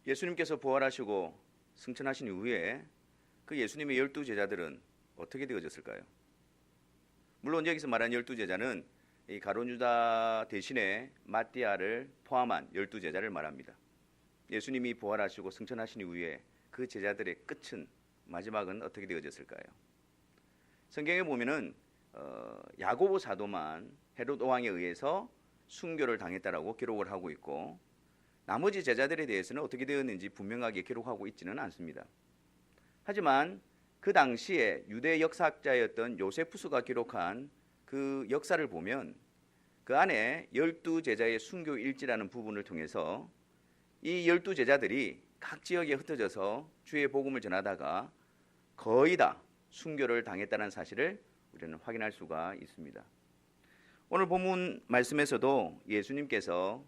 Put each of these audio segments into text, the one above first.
예수님께서 부활하시고 승천하신 이후에 그 예수님의 12제자들은 어떻게 되어졌을까요? 물론 여기서 말하는 12제자는 이 가룟 유다 대신에 마띠아를 포함한 12제자를 말합니다. 예수님이 부활하시고 승천하신 이후에 그 제자들의 끝은, 마지막은 어떻게 되어졌을까요? 성경에 보면은 야고보 사도만 헤롯 왕에 의해서 순교를 당했다라고 기록을 하고 있고, 나머지 제자들에 대해서는 어떻게 되었는지 분명하게 기록하고 있지는 않습니다. 하지만 그 당시에 유대 역사학자였던 요세푸스가 기록한 그 역사를 보면 그 안에 12제자의 순교 일지라는 부분을 통해서 이 12제자들이 각 지역에 흩어져서 주의 복음을 전하다가 거의 다 순교를 당했다는 사실을 우리는 확인할 수가 있습니다. 오늘 본문 말씀에서도 예수님께서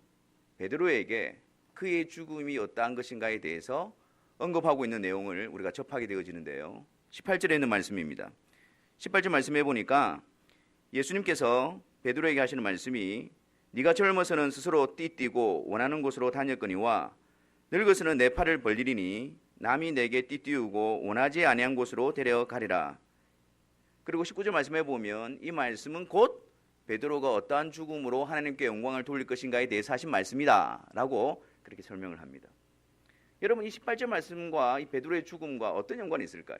베드로에게 그의 죽음이 어떠한 것인가에 대해서 언급하고 있는 내용을 우리가 접하게 되어지는데요. 18절에 있는 말씀입니다. 18절 말씀해 보니까 예수님께서 베드로에게 하시는 말씀이 네가 젊어서는 스스로 띠뛰고 원하는 곳으로 다녔거니와 늙어서는 내 팔을 벌리리니 남이 내게 띠띠우고 원하지 아니한 곳으로 데려가리라. 그리고 19절 말씀해 보면 이 말씀은 곧 베드로가 어떠한 죽음으로 하나님께 영광을 돌릴 것인가에 대해서 하신 말씀이다 라고 그렇게 설명을 합니다. 여러분, 이 18절 말씀과 이 베드로의 죽음과 어떤 연관이 있을까요?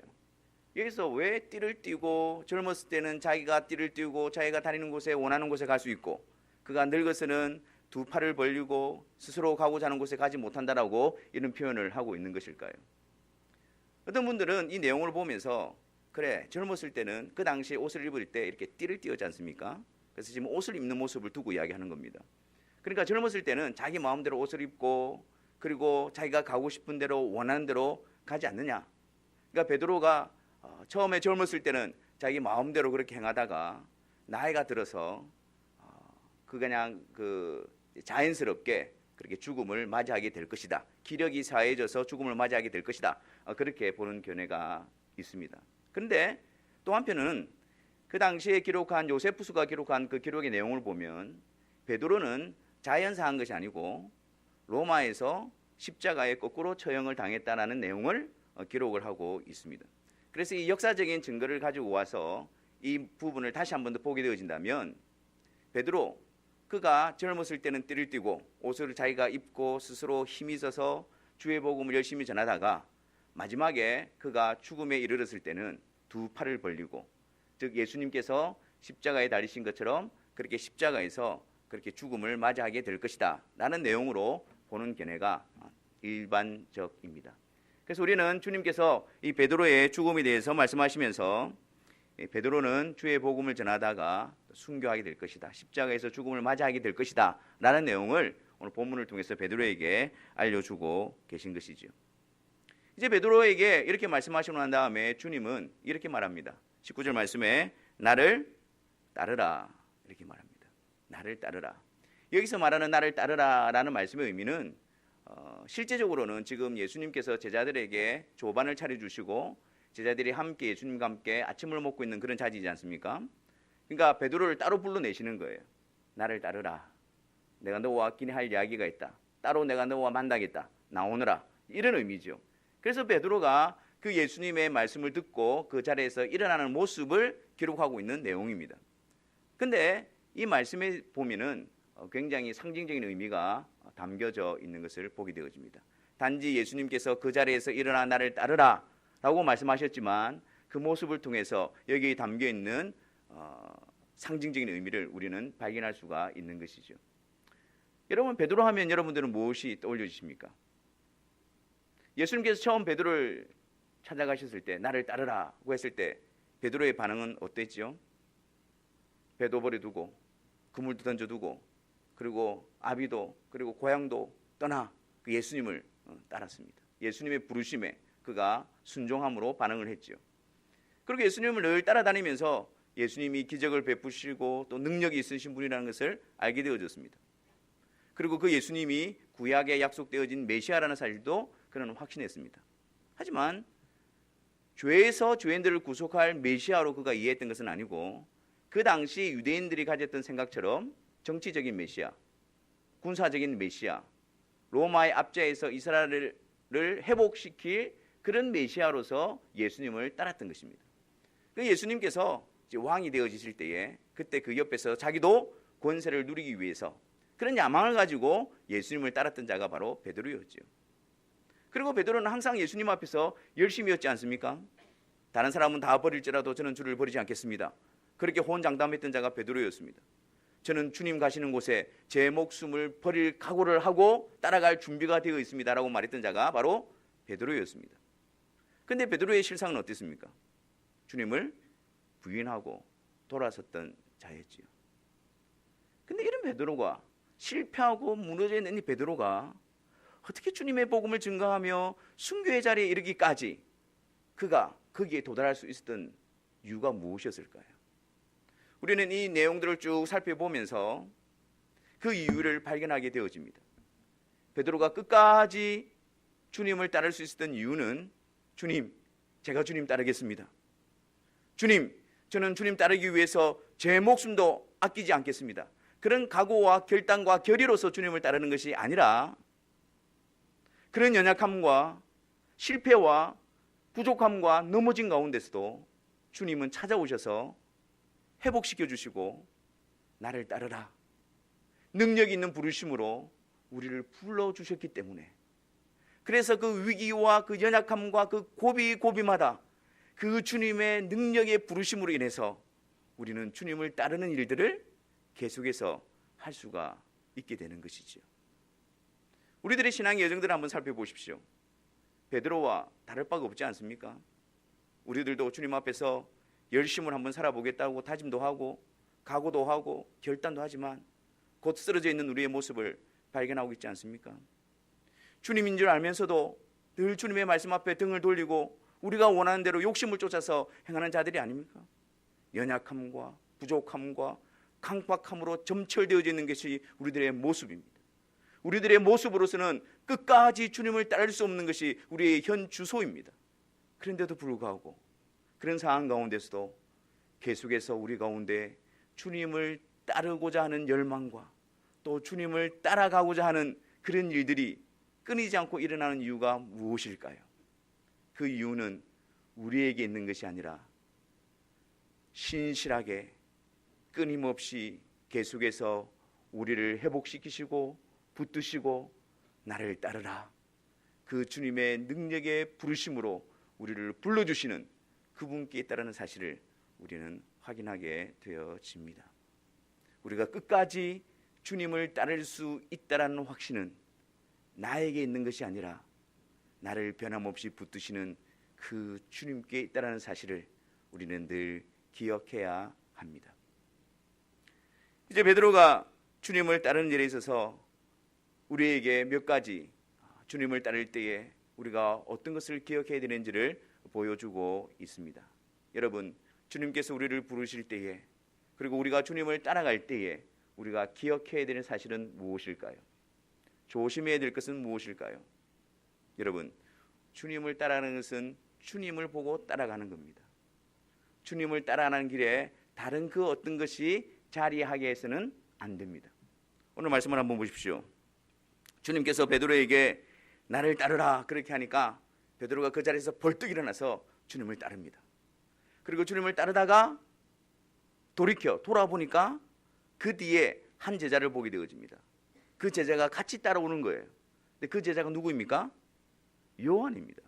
여기서 왜 띠를 띠고 젊었을 때는 자기가 띠를 띠고 자기가 다니는 곳에 원하는 곳에 갈 수 있고 그가 늙어서는 두 팔을 벌리고 스스로 가고자 하는 곳에 가지 못한다라고 이런 표현을 하고 있는 것일까요? 어떤 분들은 이 내용을 보면서 그래, 젊었을 때는 그 당시에 옷을 입을 때 이렇게 띠를 띄었지 않습니까? 그래서 지금 옷을 입는 모습을 두고 이야기하는 겁니다. 그러니까 젊었을 때는 자기 마음대로 옷을 입고 그리고 자기가 가고 싶은 대로 원하는 대로 가지 않느냐. 그러니까 베드로가 처음에 젊었을 때는 자기 마음대로 그렇게 행하다가 나이가 들어서 그냥 자연스럽게 그렇게 죽음을 맞이하게 될 것이다. 기력이 사해져서 죽음을 맞이하게 될 것이다. 그렇게 보는 견해가 있습니다. 그런데 또 한편은 그 당시에 기록한 요세푸스가 기록한 그 기록의 내용을 보면 베드로는 자연사한 것이 아니고 로마에서 십자가에 거꾸로 처형을 당했다는 내용을 기록을 하고 있습니다. 그래서 이 역사적인 증거를 가지고 와서 이 부분을 다시 한 번 더 보게 되어진다면 베드로, 그가 젊었을 때는 띠를 띠고 옷을 자기가 입고 스스로 힘이 있어서 주의 복음을 열심히 전하다가 마지막에 그가 죽음에 이르렀을 때는 두 팔을 벌리고, 즉 예수님께서 십자가에 달리신 것처럼 그렇게 십자가에서 그렇게 죽음을 맞이하게 될 것이다 라는 내용으로 보는 견해가 일반적입니다. 그래서 우리는 주님께서 이 베드로의 죽음에 대해서 말씀하시면서 베드로는 주의 복음을 전하다가 순교하게 될 것이다, 십자가에서 죽음을 맞이하게 될 것이다 라는 내용을 오늘 본문을 통해서 베드로에게 알려주고 계신 것이죠. 이제 베드로에게 이렇게 말씀하시고 난 다음에 주님은 이렇게 말합니다. 19절 말씀에 나를 따르라 이렇게 말합니다. 나를 따르라. 여기서 말하는 나를 따르라 라는 말씀의 의미는 실제적으로는 지금 예수님께서 제자들에게 조반을 차려주시고 제자들이 함께 예수님과 함께 아침을 먹고 있는 그런 자리이지 않습니까? 그러니까 베드로를 따로 불러내시는 거예요. 나를 따르라. 내가 너와 끼니 할 이야기가 있다. 따로 내가 너와 만나겠다. 나오너라. 이런 의미죠. 그래서 베드로가 그 예수님의 말씀을 듣고 그 자리에서 일어나는 모습을 기록하고 있는 내용입니다. 근데 이 말씀에 보면은 굉장히 상징적인 의미가 담겨져 있는 것을 보게 되어집니다. 단지 예수님께서 그 자리에서 일어나 나를 따르라 라고 말씀하셨지만 그 모습을 통해서 여기에 담겨 있는 상징적인 의미를 우리는 발견할 수가 있는 것이죠. 여러분, 베드로 하면 여러분들은 무엇이 떠올려지십니까? 예수님께서 처음 베드로를 찾아가셨을 때 나를 따르라고 했을 때 베드로의 반응은 어땠죠? 배도 버려두고 그물도 던져두고 그리고 아비도 그리고 고향도 떠나 그 예수님을 따랐습니다. 예수님의 부르심에 그가 순종함으로 반응을 했죠. 그리고 예수님을 늘 따라다니면서 예수님이 기적을 베푸시고 또 능력이 있으신 분이라는 것을 알게 되어졌습니다. 그리고 그 예수님이 구약에 약속되어진 메시아라는 사실도 그는 확신했습니다. 하지만 죄에서 죄인들을 구속할 메시아로 그가 이해했던 것은 아니고 그 당시 유대인들이 가졌던 생각처럼 정치적인 메시아, 군사적인 메시아, 로마의 압제에서 이스라엘을 회복시킬 그런 메시아로서 예수님을 따랐던 것입니다. 그 예수님께서 이제 왕이 되어지실 때에 그때 그 옆에서 자기도 권세를 누리기 위해서 그런 야망을 가지고 예수님을 따랐던 자가 바로 베드로였죠. 그리고 베드로는 항상 예수님 앞에서 열심이었지 않습니까? 다른 사람은 다 버릴지라도 저는 주를 버리지 않겠습니다. 그렇게 호언장담했던 자가 베드로였습니다. 저는 주님 가시는 곳에 제 목숨을 버릴 각오를 하고 따라갈 준비가 되어 있습니다라고 말했던 자가 바로 베드로였습니다. 그런데 베드로의 실상은 어땠습니까? 주님을 부인하고 돌아섰던 자였지요. 근데 이런 베드로가 실패하고 무너져 있는 이 베드로가 어떻게 주님의 복음을 증거하며 순교의 자리에 이르기까지 그가 거기에 도달할 수 있었던 이유가 무엇이었을까요? 우리는 이 내용들을 쭉 살펴보면서 그 이유를 발견하게 되어집니다. 베드로가 끝까지 주님을 따를 수 있었던 이유는 주님, 제가 주님 따르겠습니다. 주님, 저는 주님 따르기 위해서 제 목숨도 아끼지 않겠습니다. 그런 각오와 결단과 결의로서 주님을 따르는 것이 아니라 그런 연약함과 실패와 부족함과 넘어진 가운데서도 주님은 찾아오셔서 회복시켜 주시고 나를 따르라 능력 있는 부르심으로 우리를 불러주셨기 때문에, 그래서 그 위기와 그 연약함과 그 고비고비마다 그 주님의 능력의 부르심으로 인해서 우리는 주님을 따르는 일들을 계속해서 할 수가 있게 되는 것이죠. 우리들의 신앙의 여정들을 한번 살펴보십시오. 베드로와 다를 바가 없지 않습니까? 우리들도 주님 앞에서 열심을 한번 살아보겠다고 다짐도 하고 각오도 하고 결단도 하지만 곧 쓰러져 있는 우리의 모습을 발견하고 있지 않습니까? 주님인 줄 알면서도 늘 주님의 말씀 앞에 등을 돌리고 우리가 원하는 대로 욕심을 쫓아서 행하는 자들이 아닙니까? 연약함과 부족함과 강박함으로 점철되어져 있는 것이 우리들의 모습입니다. 우리들의 모습으로서는 끝까지 주님을 따를 수 없는 것이 우리의 현 주소입니다. 그런데도 불구하고 그런 상황 가운데서도 계속해서 우리 가운데 주님을 따르고자 하는 열망과 또 주님을 따라가고자 하는 그런 일들이 끊이지 않고 일어나는 이유가 무엇일까요? 그 이유는 우리에게 있는 것이 아니라 신실하게 끊임없이 계속해서 우리를 회복시키시고 붙드시고 나를 따르라, 그 주님의 능력의 부르심으로 우리를 불러주시는 그분께 있다는 사실을 우리는 확인하게 되어집니다. 우리가 끝까지 주님을 따를 수 있다는 확신은 나에게 있는 것이 아니라 나를 변함없이 붙드시는 그 주님께 있다는 사실을 우리는 늘 기억해야 합니다. 이제 베드로가 주님을 따르는 일에 있어서 우리에게 몇 가지 주님을 따를 때에 우리가 어떤 것을 기억해야 되는지를 보여주고 있습니다. 여러분, 주님께서 우리를 부르실 때에 그리고 우리가 주님을 따라갈 때에 우리가 기억해야 되는 사실은 무엇일까요? 조심해야 될 것은 무엇일까요? 여러분, 주님을 따라가는 것은 주님을 보고 따라가는 겁니다. 주님을 따라가는 길에 다른 그 어떤 것이 자리하게 해서는 안 됩니다. 오늘 말씀을 한번 보십시오. 주님께서 베드로에게 나를 따르라 그렇게 하니까 베드로가 그 자리에서 벌떡 일어나서 주님을 따릅니다. 그리고 주님을 따르다가 돌아보니까 그 뒤에 한 제자를 보게 되어집니다. 그 제자가 같이 따라오는 거예요. 근데 그 제자가 누구입니까? 요한입니다.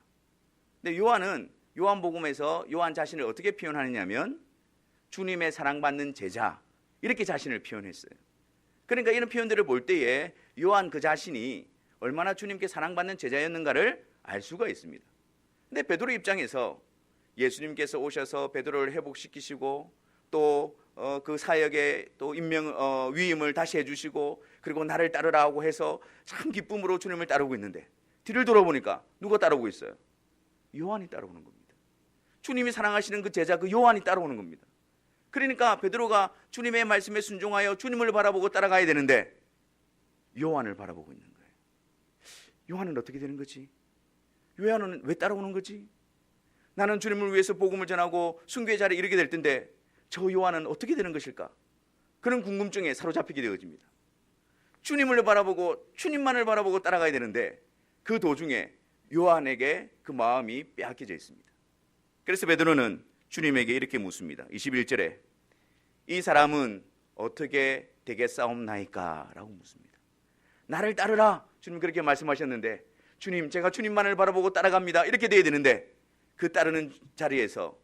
근데 요한은 요한복음에서 요한 자신을 어떻게 표현하느냐면 주님의 사랑받는 제자 이렇게 자신을 표현했어요. 그러니까 이런 표현들을 볼 때에 요한 그 자신이 얼마나 주님께 사랑받는 제자였는가를 알 수가 있습니다. 근데 베드로 입장에서 예수님께서 오셔서 베드로를 회복시키시고 또 그 사역의 또 위임을 다시 해주시고 그리고 나를 따르라고 해서 참 기쁨으로 주님을 따르고 있는데 뒤를 돌아보니까 누가 따르고 있어요? 요한이 따라오는 겁니다. 주님이 사랑하시는 그 제자 그 요한이 따라오는 겁니다. 그러니까 베드로가 주님의 말씀에 순종하여 주님을 바라보고 따라가야 되는데 요한을 바라보고 있는 거예요. 요한은 어떻게 되는 거지? 요한은 왜 따라오는 거지? 나는 주님을 위해서 복음을 전하고 순교의 자리에 이르게 될 텐데 저 요한은 어떻게 되는 것일까? 그런 궁금증에 사로잡히게 되어집니다. 주님을 바라보고 주님만을 바라보고 따라가야 되는데 그 도중에 요한에게 그 마음이 빼앗겨져 있습니다. 그래서 베드로는 주님에게 이렇게 묻습니다. 21절에 이 사람은 어떻게 되겠사옵나이까? 라고 묻습니다. 나를 따르라. 주님 그렇게 말씀하셨는데, 주님 제가 주님만을 바라보고 따라갑니다, 이렇게 돼야 되는데, 그 따르는 자리에서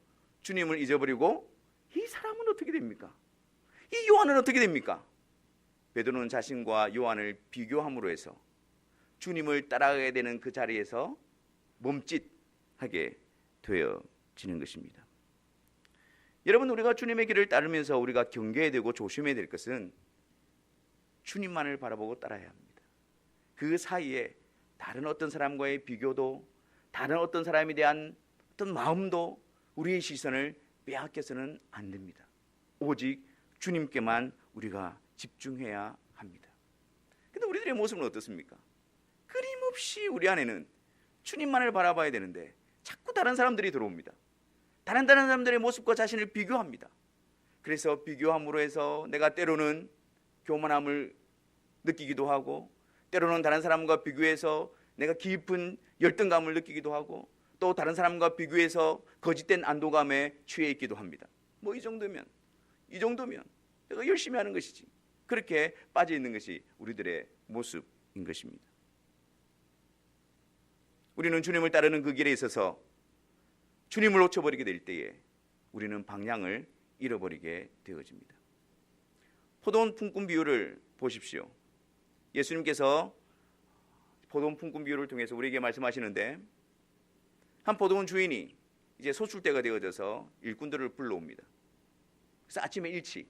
주님을 잊어버리고 이 사람은 어떻게 됩니까? 이 요한은 어떻게 됩니까? 베드로는 자신과 요한을 비교함으로 해서 주님을 따라가게 되는 그 자리에서 멈칫하게 되어지는 것입니다. 여러분, 우리가 주님의 길을 따르면서 우리가 경계해야 되고 조심해야 될 것은 주님만을 바라보고 따라야 합니다. 그 사이에 다른 어떤 사람과의 비교도, 다른 어떤 사람에 대한 어떤 마음도 우리의 시선을 빼앗겨서는 안 됩니다. 오직 주님께만 우리가 집중해야 합니다. 근데 우리들의 모습은 어떻습니까? 끊임없이 우리 안에는 주님만을 바라봐야 되는데 자꾸 다른 사람들이 들어옵니다. 다른 사람들의 모습과 자신을 비교합니다. 그래서 비교함으로 해서 내가 때로는 교만함을 느끼기도 하고, 때로는 다른 사람과 비교해서 내가 깊은 열등감을 느끼기도 하고, 또 다른 사람과 비교해서 거짓된 안도감에 취해 있기도 합니다. 뭐 이 정도면 내가 열심히 하는 것이지, 그렇게 빠져 있는 것이 우리들의 모습인 것입니다. 우리는 주님을 따르는 그 길에 있어서 주님을 놓쳐버리게 될 때에 우리는 방향을 잃어버리게 되어집니다. 포도원 품꾼 비유를 보십시오. 예수님께서 포도원 품꾼 비유를 통해서 우리에게 말씀하시는데, 한 포도원 주인이 이제 소출 때가 되어져서 일꾼들을 불러옵니다. 그래서 아침에 일찍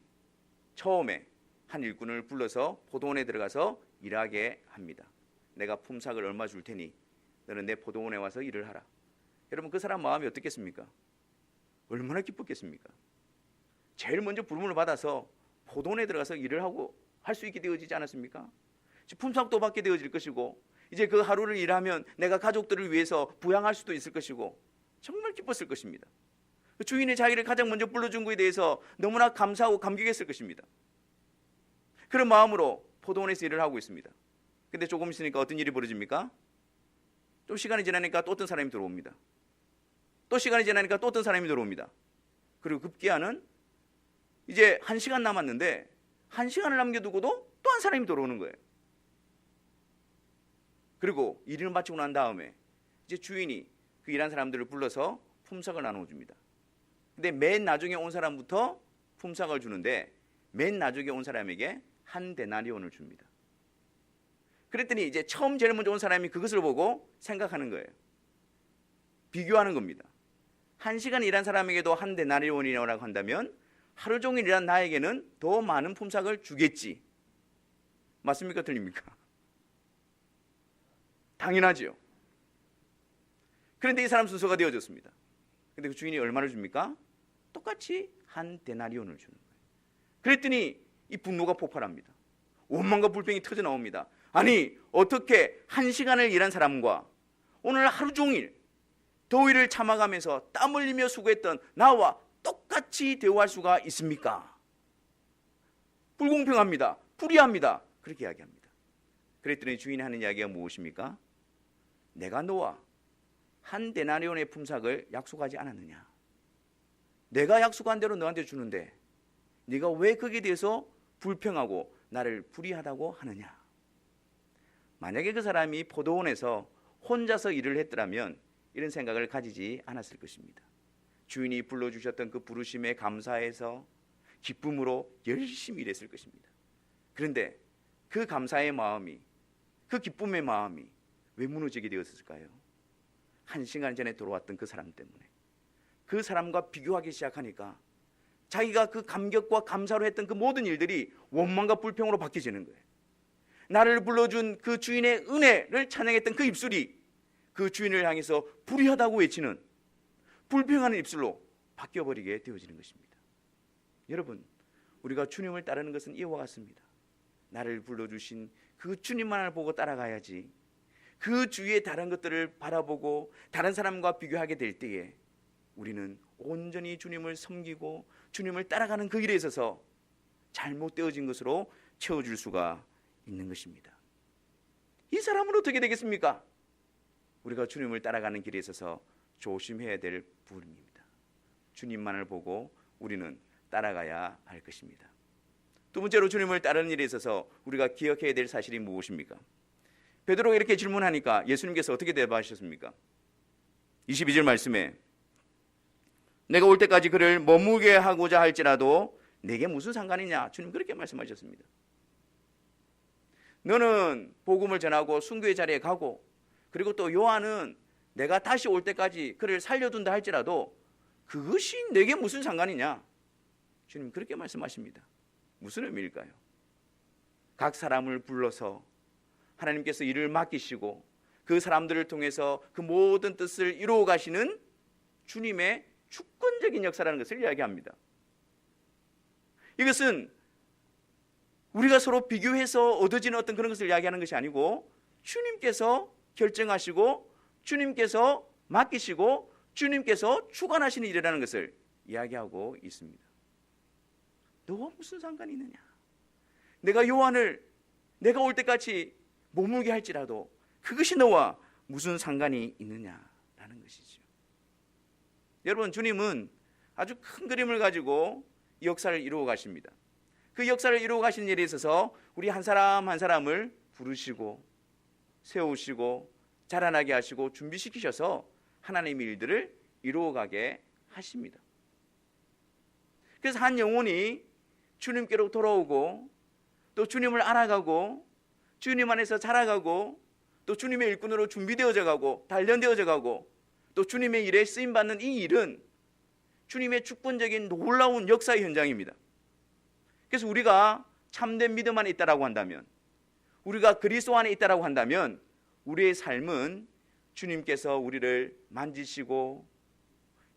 처음에 한 일꾼을 불러서 포도원에 들어가서 일하게 합니다. 내가 품삯을 얼마 줄 테니 너는 내 포도원에 와서 일을 하라. 여러분, 그 사람 마음이 어떻겠습니까? 얼마나 기뻤겠습니까? 제일 먼저 부름을 받아서 포도원에 들어가서 일을 하고 할 수 있게 되어지지 않았습니까? 품삯도 받게 되어질 것이고, 이제 그 하루를 일하면 내가 가족들을 위해서 부양할 수도 있을 것이고, 정말 기뻤을 것입니다. 주인이 자기를 가장 먼저 불러준 것에 대해서 너무나 감사하고 감격했을 것입니다. 그런 마음으로 포도원에서 일을 하고 있습니다. 근데 조금 있으니까 어떤 일이 벌어집니까? 좀 시간이 지나니까 또 어떤 사람이 들어옵니다. 또 시간이 지나니까 또 어떤 사람이 들어옵니다. 그리고 급기야는 이제 1시간 남았는데 1시간을 남겨두고도 또 한 사람이 들어오는 거예요. 그리고 일을 마치고 난 다음에 이제 주인이 그 일한 사람들을 불러서 품삯을 나눠줍니다. 근데 맨 나중에 온 사람부터 품삯을 주는데, 맨 나중에 온 사람에게 한 데나리온을 줍니다. 그랬더니 이제 처음 제일 먼저 온 사람이 그것을 보고 생각하는 거예요. 비교하는 겁니다. 1시간 일한 사람에게도 한 데나리온이라고 한다면 하루 종일 일한 나에게는 더 많은 품삯을 주겠지. 맞습니까? 틀립니까? 당연하죠. 그런데 이 사람 순서가 되어졌습니다. 근데 그 주인이 얼마를 줍니까? 똑같이 한 데나리온을 주는 거예요. 그랬더니 이 분노가 폭발합니다. 원망과 불평이 터져 나옵니다. 아니, 어떻게 1시간을 일한 사람과 오늘 하루 종일 더위를 참아가면서 땀 흘리며 수고했던 나와 똑같이 대우할 수가 있습니까? 불공평합니다. 불의합니다. 그렇게 이야기합니다. 그랬더니 주인이 하는 이야기가 무엇입니까? 내가 너와 한 데나리온의 품삯을 약속하지 않았느냐? 내가 약속한 대로 너한테 주는데 네가 왜 거기에 대해서 불평하고 나를 불의하다고 하느냐? 만약에 그 사람이 포도원에서 혼자서 일을 했더라면 이런 생각을 가지지 않았을 것입니다. 주인이 불러주셨던 그 부르심에 감사해서 기쁨으로 열심히 일했을 것입니다. 그런데 그 감사의 마음이, 그 기쁨의 마음이 왜 무너지게 되었을까요? 1시간 전에 들어왔던 그 사람 때문에. 그 사람과 비교하기 시작하니까 자기가 그 감격과 감사로 했던 그 모든 일들이 원망과 불평으로 바뀌어지는 거예요. 나를 불러준 그 주인의 은혜를 찬양했던 그 입술이 그 주인을 향해서 불의하다고 외치는 불평하는 입술로 바뀌어버리게 되어지는 것입니다. 여러분, 우리가 주님을 따르는 것은 이와 같습니다. 나를 불러주신 그 주님만을 보고 따라가야지, 그 주위의 다른 것들을 바라보고 다른 사람과 비교하게 될 때에 우리는 온전히 주님을 섬기고 주님을 따라가는 그 길에 있어서 잘못되어진 것으로 채워줄 수가 있는 것입니다. 이 사람은 어떻게 되겠습니까? 우리가 주님을 따라가는 길에 있어서 조심해야 될 부분입니다. 주님만을 보고 우리는 따라가야 할 것입니다. 두 번째로 주님을 따르는 일에 있어서 우리가 기억해야 될 사실이 무엇입니까? 베드로가 이렇게 질문하니까 예수님께서 어떻게 대답하셨습니까? 22절 말씀에 내가 올 때까지 그를 머무게 하고자 할지라도 내게 무슨 상관이냐? 주님 그렇게 말씀하셨습니다. 너는 복음을 전하고 순교의 자리에 가고, 그리고 또 요한은 내가 다시 올 때까지 그를 살려둔다 할지라도 그것이 내게 무슨 상관이냐? 주님 그렇게 말씀하십니다. 무슨 의미일까요? 각 사람을 불러서 하나님께서 일을 맡기시고 그 사람들을 통해서 그 모든 뜻을 이루어 가시는 주님의 주권적인 역사라는 것을 이야기합니다. 이것은 우리가 서로 비교해서 얻어지는 어떤 그런 것을 이야기하는 것이 아니고 주님께서 결정하시고 주님께서 맡기시고 주님께서 주관하시는 일이라는 것을 이야기하고 있습니다. 너와 무슨 상관이 있느냐? 내가 요한을 내가 올 때까지 머물게 할지라도 그것이 너와 무슨 상관이 있느냐라는 것이죠. 여러분, 주님은 아주 큰 그림을 가지고 역사를 이루어 가십니다. 그 역사를 이루어 가시는 일에 있어서 우리 한 사람 한 사람을 부르시고 세우시고 자라나게 하시고 준비시키셔서 하나님의 일들을 이루어 가게 하십니다. 그래서 한 영혼이 주님께로 돌아오고 또 주님을 알아가고 주님 안에서 자라가고 또 주님의 일꾼으로 준비되어져 가고 단련되어져 가고 또 주님의 일에 쓰임받는 이 일은 주님의 주권적인 놀라운 역사의 현장입니다. 그래서 우리가 참된 믿음 안에 있다라고 한다면, 우리가 그리스도 안에 있다라고 한다면 우리의 삶은 주님께서 우리를 만지시고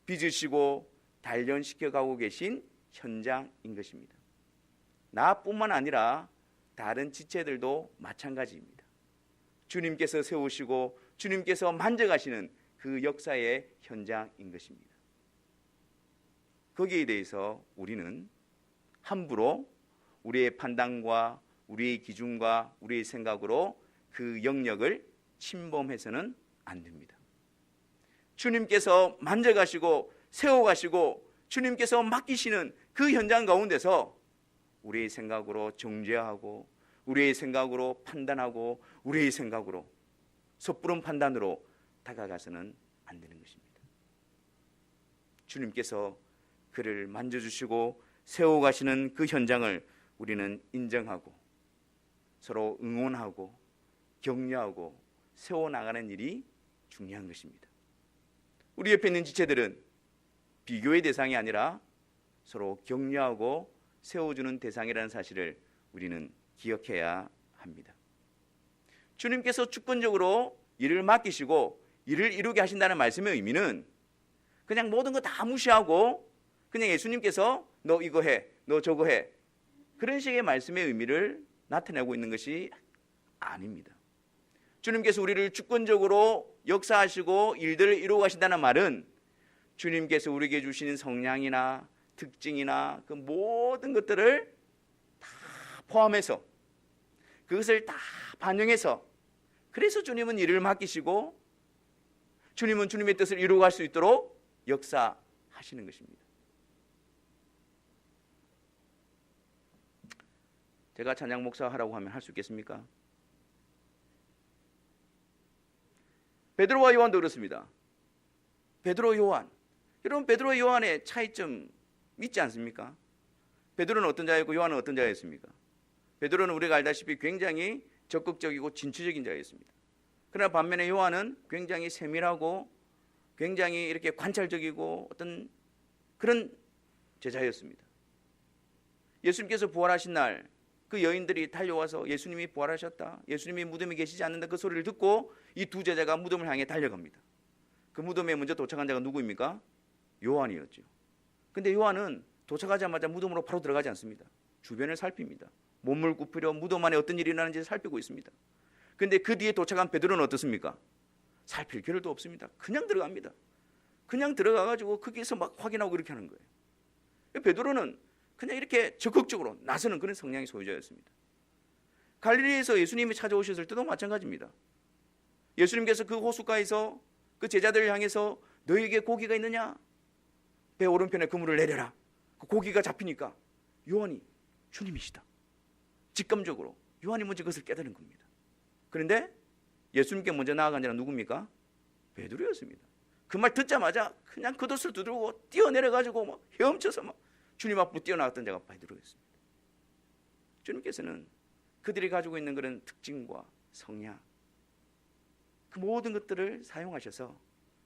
빚으시고 단련시켜 가고 계신 현장인 것입니다. 나뿐만 아니라 다른 지체들도 마찬가지입니다. 주님께서 세우시고 주님께서 만져가시는 그 역사의 현장인 것입니다. 거기에 대해서 우리는 함부로 우리의 판단과 우리의 기준과 우리의 생각으로 그 영역을 침범해서는 안 됩니다. 주님께서 만져가시고 세워가시고 주님께서 맡기시는 그 현장 가운데서 우리의 생각으로 정죄하고 우리의 생각으로 판단하고 우리의 생각으로 섣부른 판단으로 다가가서는 안 되는 것입니다. 주님께서 그를 만져주시고 세워가시는 그 현장을 우리는 인정하고 서로 응원하고 격려하고 세워나가는 일이 중요한 것입니다. 우리 옆에 있는 지체들은 비교의 대상이 아니라 서로 격려하고 세워주는 대상이라는 사실을 우리는 기억해야 합니다. 주님께서 주권적으로 일을 맡기시고 일을 이루게 하신다는 말씀의 의미는 그냥 모든 거 다 무시하고 그냥 예수님께서 너 이거 해, 너 저거 해, 그런 식의 말씀의 의미를 나타내고 있는 것이 아닙니다. 주님께서 우리를 주권적으로 역사하시고 일들을 이루어 가신다는 말은 주님께서 우리에게 주시는 성향이나 특징이나 그 모든 것들을 다 포함해서 그것을 다 반영해서 그래서 주님은 일을 맡기시고 주님은 주님의 뜻을 이루어갈 수 있도록 역사하시는 것입니다. 제가 찬양 목사 하라고 하면 할 수 있겠습니까? 베드로와 요한도 그렇습니다. 베드로, 요한. 여러분, 베드로, 요한의 차이점 있지 않습니까? 베드로는 어떤 자였고 요한은 어떤 자였습니까? 베드로는 우리가 알다시피 굉장히 적극적이고 진취적인 자였습니다. 그러나 반면에 요한은 굉장히 세밀하고 굉장히 이렇게 관찰적이고 어떤 그런 제자였습니다. 예수님께서 부활하신 날 그 여인들이 달려와서 예수님이 부활하셨다, 예수님이 무덤에 계시지 않는다, 그 소리를 듣고 이 두 제자가 무덤을 향해 달려갑니다. 그 무덤에 먼저 도착한 자가 누구입니까? 요한이었죠. 근데 요한은 도착하자마자 무덤으로 바로 들어가지 않습니다. 주변을 살핍니다. 몸을 굽히려 무덤 안에 어떤 일이 일어나는지 살피고 있습니다. 근데 그 뒤에 도착한 베드로는 어떻습니까? 살필 겨를도 없습니다. 그냥 들어갑니다. 그냥 들어가가지고 거기에서 막 확인하고 이렇게 하는 거예요. 베드로는 그냥 이렇게 적극적으로 나서는 그런 성향의 소유자였습니다. 갈릴리에서 예수님이 찾아오셨을 때도 마찬가지입니다. 예수님께서 그 호숫가에서 그 제자들을 향해서 너에게 고기가 있느냐? 배 오른편에 그물을 내려라. 그 고기가 잡히니까 요한이 주님이시다. 직감적으로 요한이 먼저 그것을 깨달은 겁니다. 그런데 예수님께 먼저 나아간 자는 누굽니까? 베드로였습니다. 그 말 듣자마자 그냥 겉옷을 두드리고 뛰어내려가지고 막 헤엄쳐서 막 주님 앞으로 뛰어나갔던 자가 베드로였습니다. 주님께서는 그들이 가지고 있는 그런 특징과 성향, 그 모든 것들을 사용하셔서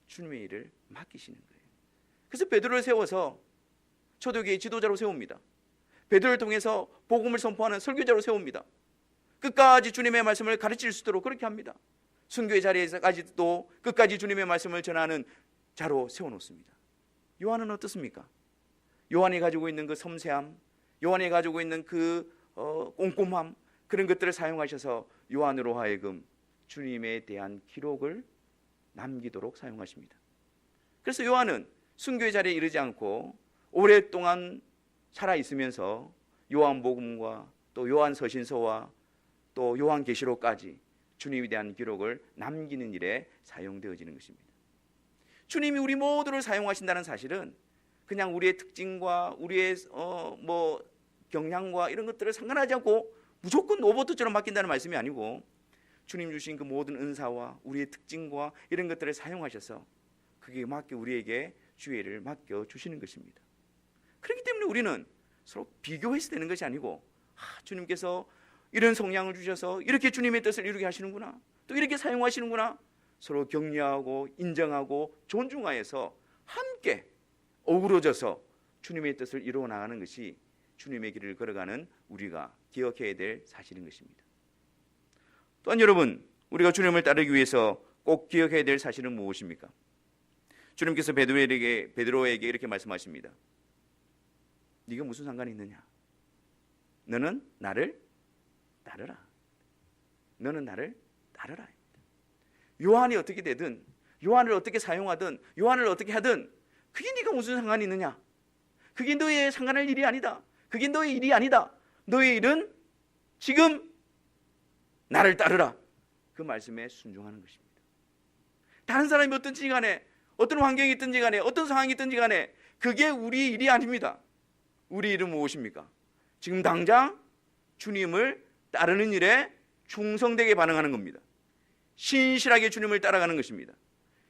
주님의 일을 맡기시는 거예요. 그래서 베드로를 세워서 초대교회의 지도자로 세웁니다. 베드로를 통해서 복음을 선포하는 설교자로 세웁니다. 끝까지 주님의 말씀을 가르칠 수 있도록 그렇게 합니다. 순교의 자리에서까지도 끝까지 주님의 말씀을 전하는 자로 세워놓습니다. 요한은 어떻습니까? 요한이 가지고 있는 그 섬세함, 요한이 가지고 있는 그 꼼꼼함, 그런 것들을 사용하셔서 요한으로 하여금 주님에 대한 기록을 남기도록 사용하십니다. 그래서 요한은 순교의 자리에 이르지 않고 오랫동안 살아있으면서 요한복음과 또 요한서신서와 또 요한계시록까지 주님에 대한 기록을 남기는 일에 사용되어지는 것입니다. 주님이 우리 모두를 사용하신다는 사실은 그냥 우리의 특징과 우리의 경향과 이런 것들을 상관하지 않고 무조건 로봇처럼 맡긴다는 말씀이 아니고 주님 주신 그 모든 은사와 우리의 특징과 이런 것들을 사용하셔서 그게 맡겨 우리에게 주의를 맡겨 주시는 것입니다. 그렇기 때문에 우리는 서로 비교해서 되는 것이 아니고 주님께서 이런 성향을 주셔서 이렇게 주님의 뜻을 이루게 하시는구나, 또 이렇게 사용하시는구나, 서로 격려하고 인정하고 존중하여서 함께 어우러져서 주님의 뜻을 이루어 나가는 것이 주님의 길을 걸어가는 우리가 기억해야 될 사실인 것입니다. 또한 여러분, 우리가 주님을 따르기 위해서 꼭 기억해야 될 사실은 무엇입니까? 주님께서 베드로에게 이렇게 말씀하십니다. 네가 무슨 상관이 있느냐? 너는 나를 따르라. 너는 나를 따르라. 요한이 어떻게 되든, 요한을 어떻게 사용하든, 요한을 어떻게 하든 그게 네가 무슨 상관이 있느냐? 그게 너의 상관할 일이 아니다. 그게 너의 일이 아니다. 너의 일은 지금 나를 따르라. 그 말씀에 순종하는 것입니다. 다른 사람이 어떤지 간에, 어떤 환경이 있든지 간에, 어떤 상황이 있든지 간에 그게 우리 일이 아닙니다. 우리 일은 무엇입니까? 지금 당장 주님을 따르는 일에 충성되게 반응하는 겁니다. 신실하게 주님을 따라가는 것입니다.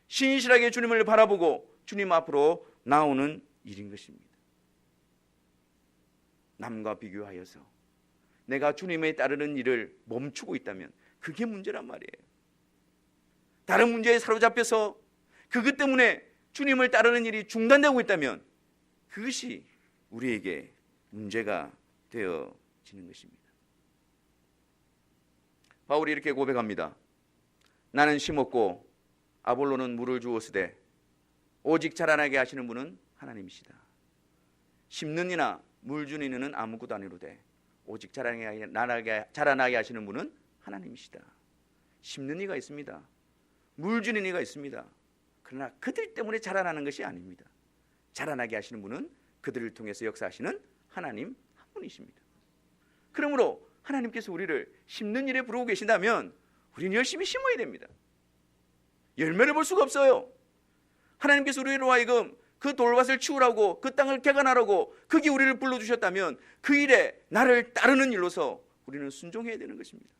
신실하게 주님을 바라보고 주님 앞으로 나오는 일인 것입니다. 남과 비교하여서 내가 주님에 따르는 일을 멈추고 있다면 그게 문제란 말이에요. 다른 문제에 사로잡혀서 그것 때문에 주님을 따르는 일이 중단되고 있다면 그것이 우리에게 문제가 되어지는 것입니다. 바울이 이렇게 고백합니다. 나는 심었고 아볼로는 물을 주었으되 오직 자라나게 하시는 분은 하나님이시다. 심는 이나 물 주는 이는 아무것도 아니로되 오직 자라나게 하시는 분은 하나님이시다. 심는 이가 있습니다. 물 주는 이가 있습니다. 그러나 그들 때문에 자라나는 것이 아닙니다. 자라나게 하시는 분은 그들을 통해서 역사하시는 하나님 한 분이십니다. 그러므로 하나님께서 우리를 심는 일에 부르고 계신다면 우리는 열심히 심어야 됩니다. 열매를 볼 수가 없어요. 하나님께서 우리로 하여금 그 돌밭을 치우라고, 그 땅을 개간하라고 거기 우리를 불러주셨다면 그 일에 나를 따르는 일로서 우리는 순종해야 되는 것입니다.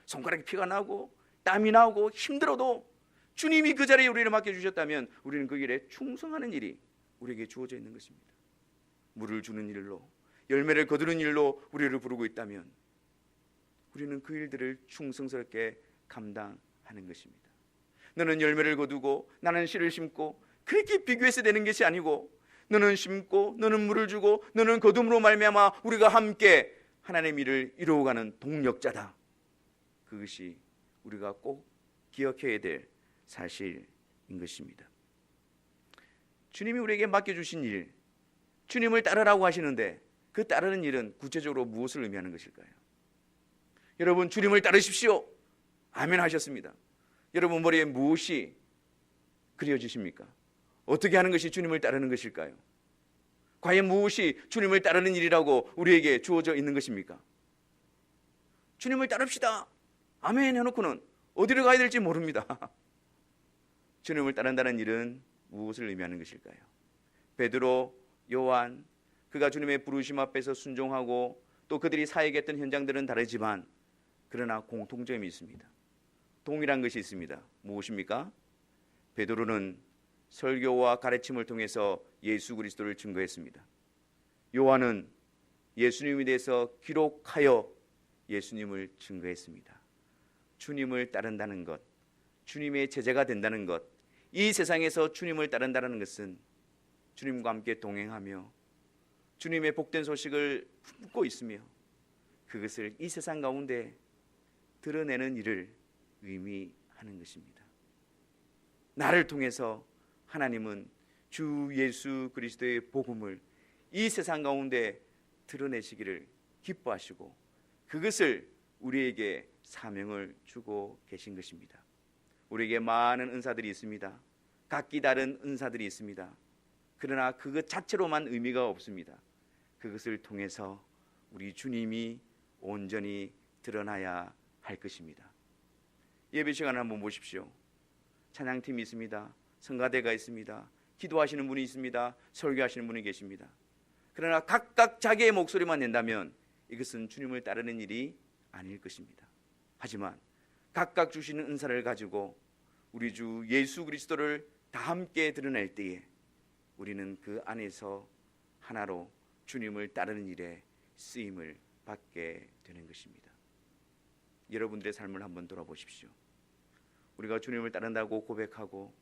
손가락에 피가 나고 땀이 나고 힘들어도 주님이 그 자리에 우리를 맡겨주셨다면 우리는 그 일에 충성하는 일이 우리에게 주어져 있는 것입니다. 물을 주는 일로, 열매를 거두는 일로 우리를 부르고 있다면 우리는 그 일들을 충성스럽게 감당하는 것입니다. 너는 열매를 거두고 나는 씨를 심고 그렇게 비교해서 되는 것이 아니고 너는 심고 너는 물을 주고 너는 거둠으로 말미암아 우리가 함께 하나님의 일을 이루어가는 동력자다. 그것이 우리가 꼭 기억해야 될 사실인 것입니다. 주님이 우리에게 맡겨주신 일, 주님을 따르라고 하시는데 그 따르는 일은 구체적으로 무엇을 의미하는 것일까요? 여러분, 주님을 따르십시오. 아멘 하셨습니다. 여러분 머리에 무엇이 그려지십니까? 어떻게 하는 것이 주님을 따르는 것일까요? 과연 무엇이 주님을 따르는 일이라고 우리에게 주어져 있는 것입니까? 주님을 따릅시다. 아멘 해놓고는 어디로 가야 될지 모릅니다. 주님을 따른다는 일은 무엇을 의미하는 것일까요? 베드로, 요한, 그가 주님의 부르심 앞에서 순종하고 또 그들이 사역했던 현장들은 다르지만 그러나 공통점이 있습니다. 동일한 것이 있습니다. 무엇입니까? 베드로는 설교와 가르침을 통해서 예수 그리스도를 증거했습니다. 요한은 예수님에 대해서 기록하여 예수님을 증거했습니다. 주님을 따른다는 것, 주님의 제자가 된다는 것, 이 세상에서 주님을 따른다는 것은 주님과 함께 동행하며 주님의 복된 소식을 품고 있으며 그것을 이 세상 가운데 드러내는 일을 의미하는 것입니다. 나를 통해서 하나님은 주 예수 그리스도의 복음을 이 세상 가운데 드러내시기를 기뻐하시고 그것을 우리에게 사명을 주고 계신 것입니다. 우리에게 많은 은사들이 있습니다. 각기 다른 은사들이 있습니다. 그러나 그것 자체로만 의미가 없습니다. 그것을 통해서 우리 주님이 온전히 드러나야 할 것입니다. 예배 시간을 한번 보십시오. 찬양팀이 있습니다. 성가대가 있습니다. 기도하시는 분이 있습니다. 설교하시는 분이 계십니다. 그러나 각각 자기의 목소리만 낸다면 이것은 주님을 따르는 일이 아닐 것입니다. 하지만 각각 주시는 은사를 가지고 우리 주 예수 그리스도를 다 함께 드러낼 때에 우리는 그 안에서 하나로 주님을 따르는 일에 쓰임을 받게 되는 것입니다. 여러분들의 삶을 한번 돌아보십시오. 우리가 주님을 따른다고 고백하고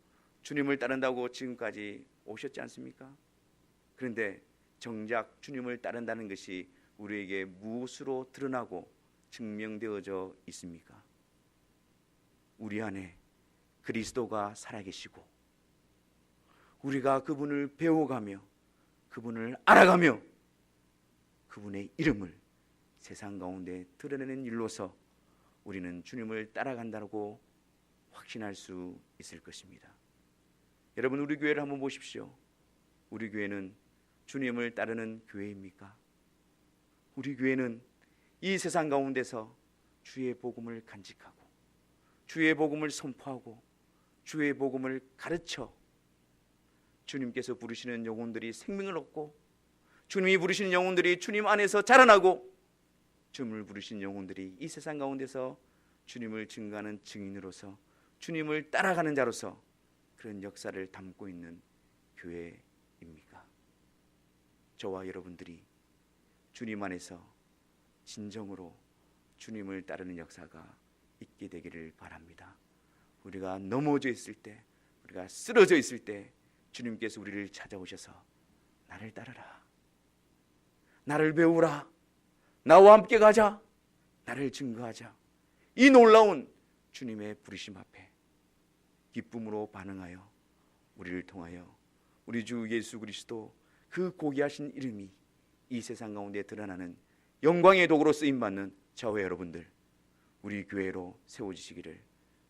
주님을 따른다고 지금까지 오셨지 않습니까? 그런데 정작 주님을 따른다는 것이 우리에게 무엇으로 드러나고 증명되어져 있습니까? 우리 안에 그리스도가 살아계시고 우리가 그분을 배워가며 그분을 알아가며 그분의 이름을 세상 가운데 드러내는 일로서 우리는 주님을 따라간다고 확신할 수 있을 것입니다. 여러분, 우리 교회를 한번 보십시오. 우리 교회는 주님을 따르는 교회입니까? 우리 교회는 이 세상 가운데서 주의 복음을 간직하고 주의 복음을 선포하고 주의 복음을 가르쳐 주님께서 부르시는 영혼들이 생명을 얻고 주님이 부르시는 영혼들이 주님 안에서 자라나고 주님을 부르신 영혼들이 이 세상 가운데서 주님을 증거하는 증인으로서 주님을 따라가는 자로서 그런 역사를 담고 있는 교회입니까? 저와 여러분들이 주님 안에서 진정으로 주님을 따르는 역사가 있게 되기를 바랍니다. 우리가 넘어져 있을 때, 우리가 쓰러져 있을 때 주님께서 우리를 찾아오셔서 나를 따르라, 나를 배우라, 나와 함께 가자, 나를 증거하자, 이 놀라운 주님의 부르심 앞에 기쁨으로 반응하여 우리를 통하여 우리 주 예수 그리스도 그 고귀하신 이름이 이 세상 가운데 드러나는 영광의 도구로 쓰임받는 저와 여러분들, 우리 교회로 세워지시기를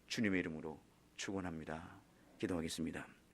주님의 이름으로 축원합니다. 기도하겠습니다.